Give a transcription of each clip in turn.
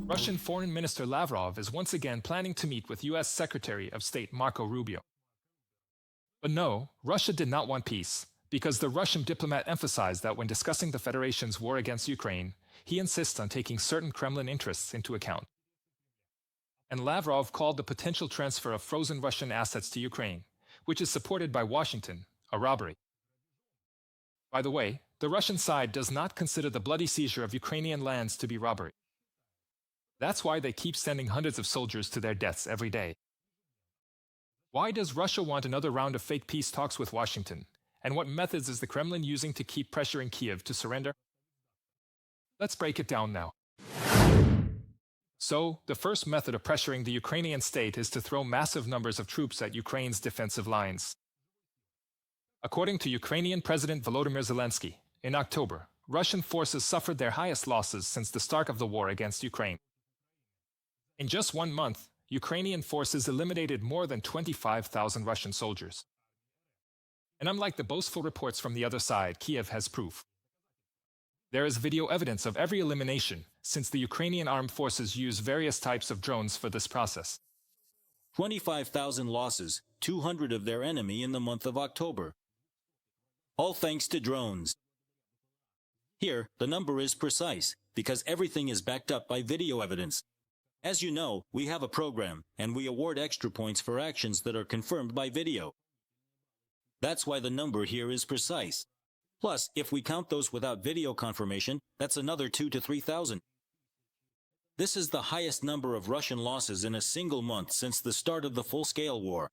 Russian Foreign Minister Lavrov is once again planning to meet with U.S. Secretary of State Marco Rubio. But no, Russia did not want peace, because the Russian diplomat emphasized that when discussing the Federation's war against Ukraine, he insists on taking certain Kremlin interests into account. And Lavrov called the potential transfer of frozen Russian assets to Ukraine, which is supported by Washington, a robbery. By the way, the Russian side does not consider the bloody seizure of Ukrainian lands to be robbery. That's why they keep sending hundreds of soldiers to their deaths every day. Why does Russia want another round of fake peace talks with Washington? And what methods is the Kremlin using to keep pressuring Kiev to surrender? Let's break it down now. So, the first method of pressuring the Ukrainian state is to throw massive numbers of troops at Ukraine's defensive lines. According to Ukrainian President Volodymyr Zelensky, in October, Russian forces suffered their highest losses since the start of the war against Ukraine. In just 1 month, Ukrainian forces eliminated more than 25,000 Russian soldiers. And unlike the boastful reports from the other side, Kiev has proof. There is video evidence of every elimination, since the Ukrainian armed forces use various types of drones for this process. 25,000 losses, 200 of their enemy in the month of October. All thanks to drones. Here, the number is precise, because everything is backed up by video evidence. As you know, we have a program, and we award extra points for actions that are confirmed by video. That's why the number here is precise. Plus, if we count those without video confirmation, that's another 2,000 to 3,000. This is the highest number of Russian losses in a single month since the start of the full-scale war.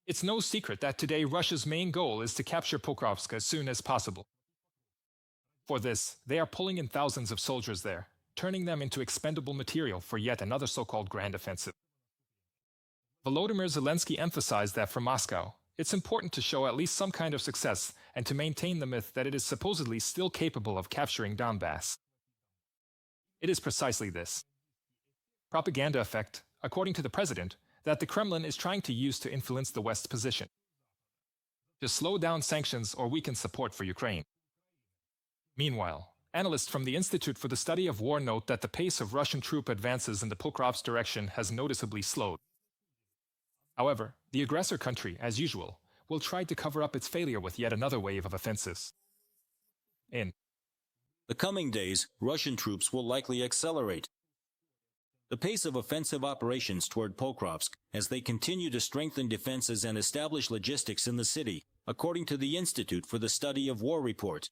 It's no secret that today Russia's main goal is to capture Pokrovsk as soon as possible. For this, they are pulling in thousands of soldiers there, turning them into expendable material for yet another so-called grand offensive. Volodymyr Zelensky emphasized that for Moscow, it's important to show at least some kind of success and to maintain the myth that it is supposedly still capable of capturing Donbass. It is precisely this propaganda effect, according to the president, that the Kremlin is trying to use to influence the West's position, to slow down sanctions or weaken support for Ukraine. Meanwhile, analysts from the Institute for the Study of War note that the pace of Russian troop advances in the Pokrovsk direction has noticeably slowed. However, the aggressor country, as usual, will try to cover up its failure with yet another wave of offensives. In the coming days, Russian troops will likely accelerate the pace of offensive operations toward Pokrovsk as they continue to strengthen defenses and establish logistics in the city, according to the Institute for the Study of War report.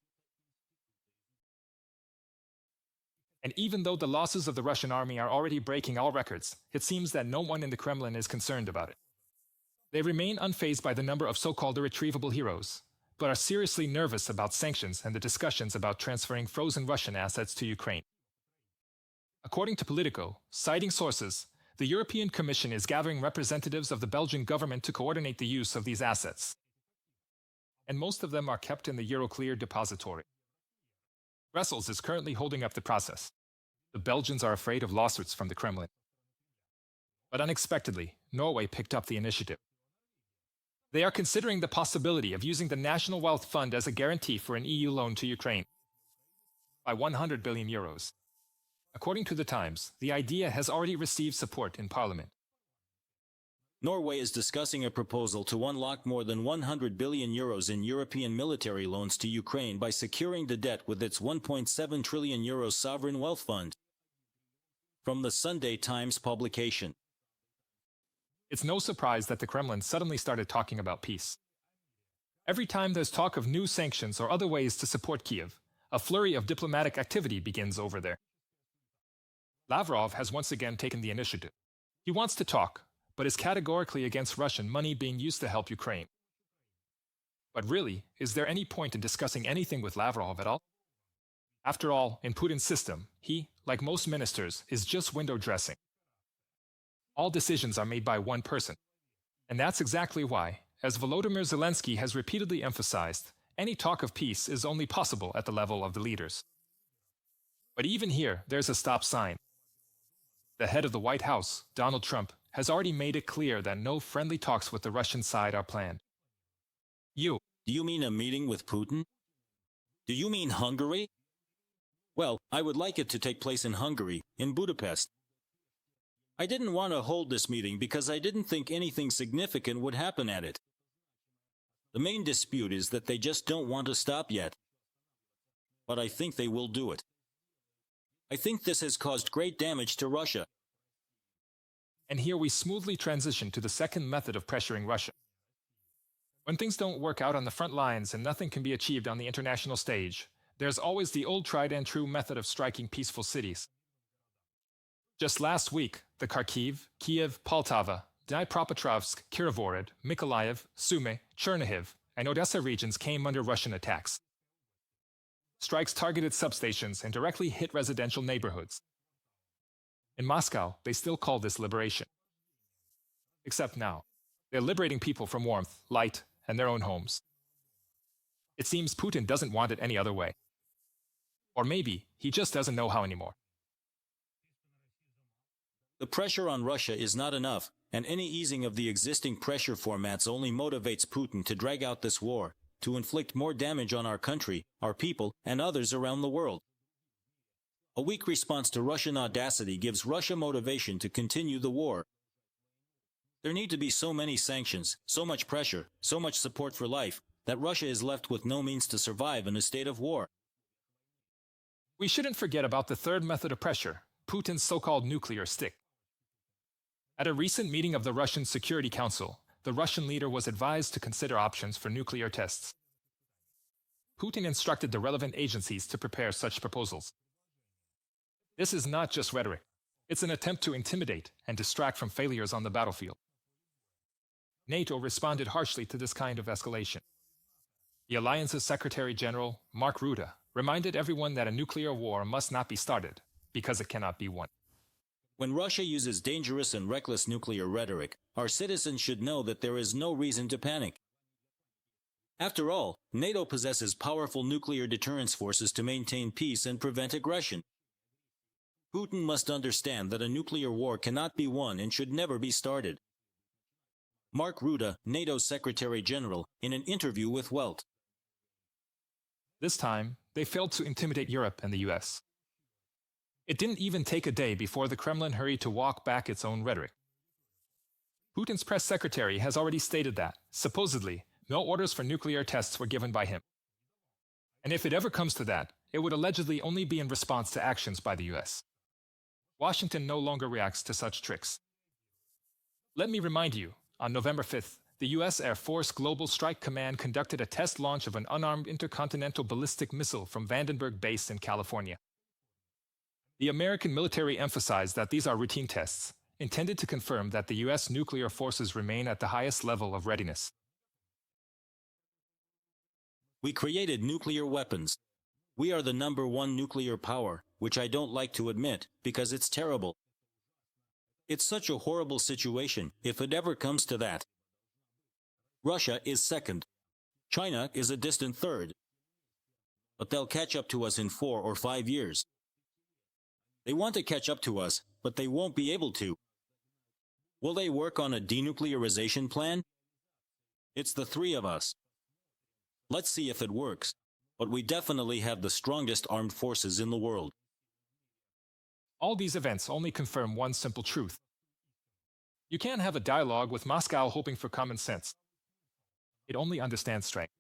And even though the losses of the Russian army are already breaking all records, it seems that no one in the Kremlin is concerned about it. They remain unfazed by the number of so-called irretrievable heroes, but are seriously nervous about sanctions and the discussions about transferring frozen Russian assets to Ukraine. According to Politico, citing sources, the European Commission is gathering representatives of the Belgian government to coordinate the use of these assets. And most of them are kept in the Euroclear depository. Brussels is currently holding up the process. The Belgians are afraid of lawsuits from the Kremlin. But unexpectedly, Norway picked up the initiative. They are considering the possibility of using the National Wealth Fund as a guarantee for an EU loan to Ukraine by 100 billion euros. According to the Times, the idea has already received support in Parliament. Norway is discussing a proposal to unlock more than 100 billion euros in European military loans to Ukraine by securing the debt with its 1.7 trillion euros sovereign wealth fund. From the Sunday Times publication. It's no surprise that the Kremlin suddenly started talking about peace. Every time there's talk of new sanctions or other ways to support Kiev, a flurry of diplomatic activity begins over there. Lavrov has once again taken the initiative. He wants to talk, but is categorically against Russian money being used to help Ukraine. But really, is there any point in discussing anything with Lavrov at all? After all, in Putin's system, he, like most ministers, is just window dressing. All decisions are made by one person. And that's exactly why, as Volodymyr Zelensky has repeatedly emphasized, any talk of peace is only possible at the level of the leaders. But even here, there's a stop sign. The head of the White House, Donald Trump, has already made it clear that no friendly talks with the Russian side are planned. Do you mean a meeting with Putin? Do you mean Hungary? Well, I would like it to take place in Hungary, in Budapest. I didn't want to hold this meeting because I didn't think anything significant would happen at it. The main dispute is that they just don't want to stop yet. But I think they will do it. I think this has caused great damage to Russia. And here we smoothly transition to the second method of pressuring Russia. When things don't work out on the front lines and nothing can be achieved on the international stage, there's always the old tried and true method of striking peaceful cities. Just last week, the Kharkiv, Kiev, Poltava, Dnipropetrovsk, Kirovohrad, Mykolaiv, Sumy, Chernihiv, and Odessa regions came under Russian attacks. Strikes targeted substations and directly hit residential neighborhoods. In Moscow, they still call this liberation. Except now, they're liberating people from warmth, light, and their own homes. It seems Putin doesn't want it any other way. Or maybe he just doesn't know how anymore. The pressure on Russia is not enough, and any easing of the existing pressure formats only motivates Putin to drag out this war, to inflict more damage on our country, our people, and others around the world. A weak response to Russian audacity gives Russia motivation to continue the war. There need to be so many sanctions, so much pressure, so much support for life, that Russia is left with no means to survive in a state of war. We shouldn't forget about the third method of pressure, Putin's so-called nuclear stick. At a recent meeting of the Russian Security Council, the Russian leader was advised to consider options for nuclear tests. Putin instructed the relevant agencies to prepare such proposals. This is not just rhetoric. It's an attempt to intimidate and distract from failures on the battlefield. NATO responded harshly to this kind of escalation. The alliance's Secretary General, Mark Rutte, reminded everyone that a nuclear war must not be started, because it cannot be won. When Russia uses dangerous and reckless nuclear rhetoric, our citizens should know that there is no reason to panic. After all, NATO possesses powerful nuclear deterrence forces to maintain peace and prevent aggression. Putin must understand that a nuclear war cannot be won and should never be started. Mark Rutte, NATO's Secretary General, in an interview with Welt. This time, they failed to intimidate Europe and the US. It didn't even take a day before the Kremlin hurried to walk back its own rhetoric. Putin's press secretary has already stated that, supposedly, no orders for nuclear tests were given by him. And if it ever comes to that, it would allegedly only be in response to actions by the US. Washington no longer reacts to such tricks. Let me remind you, on November 5th, the US Air Force Global Strike Command conducted a test launch of an unarmed intercontinental ballistic missile from Vandenberg Base in California. The American military emphasized that these are routine tests, intended to confirm that the US nuclear forces remain at the highest level of readiness. We created nuclear weapons. We are the #1 nuclear power, which I don't like to admit, because it's terrible. It's such a horrible situation, if it ever comes to that. Russia is second. China is a distant third. But they'll catch up to us in 4 or 5 years. They want to catch up to us, but they won't be able to. Will they work on a denuclearization plan? It's the 3 of us. Let's see if it works. But we definitely have the strongest armed forces in the world. All these events only confirm one simple truth. You can't have a dialogue with Moscow hoping for common sense. It only understands strength.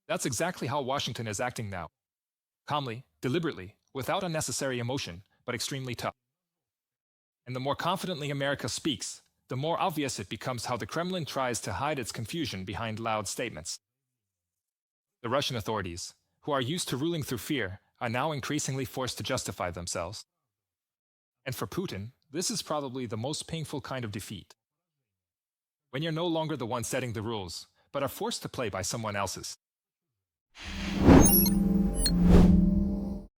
That's exactly how Washington is acting now. Calmly, deliberately, without unnecessary emotion, but extremely tough. And the more confidently America speaks, the more obvious it becomes how the Kremlin tries to hide its confusion behind loud statements. The Russian authorities, who are used to ruling through fear, are now increasingly forced to justify themselves. And for Putin, this is probably the most painful kind of defeat. When you're no longer the one setting the rules, but are forced to play by someone else's.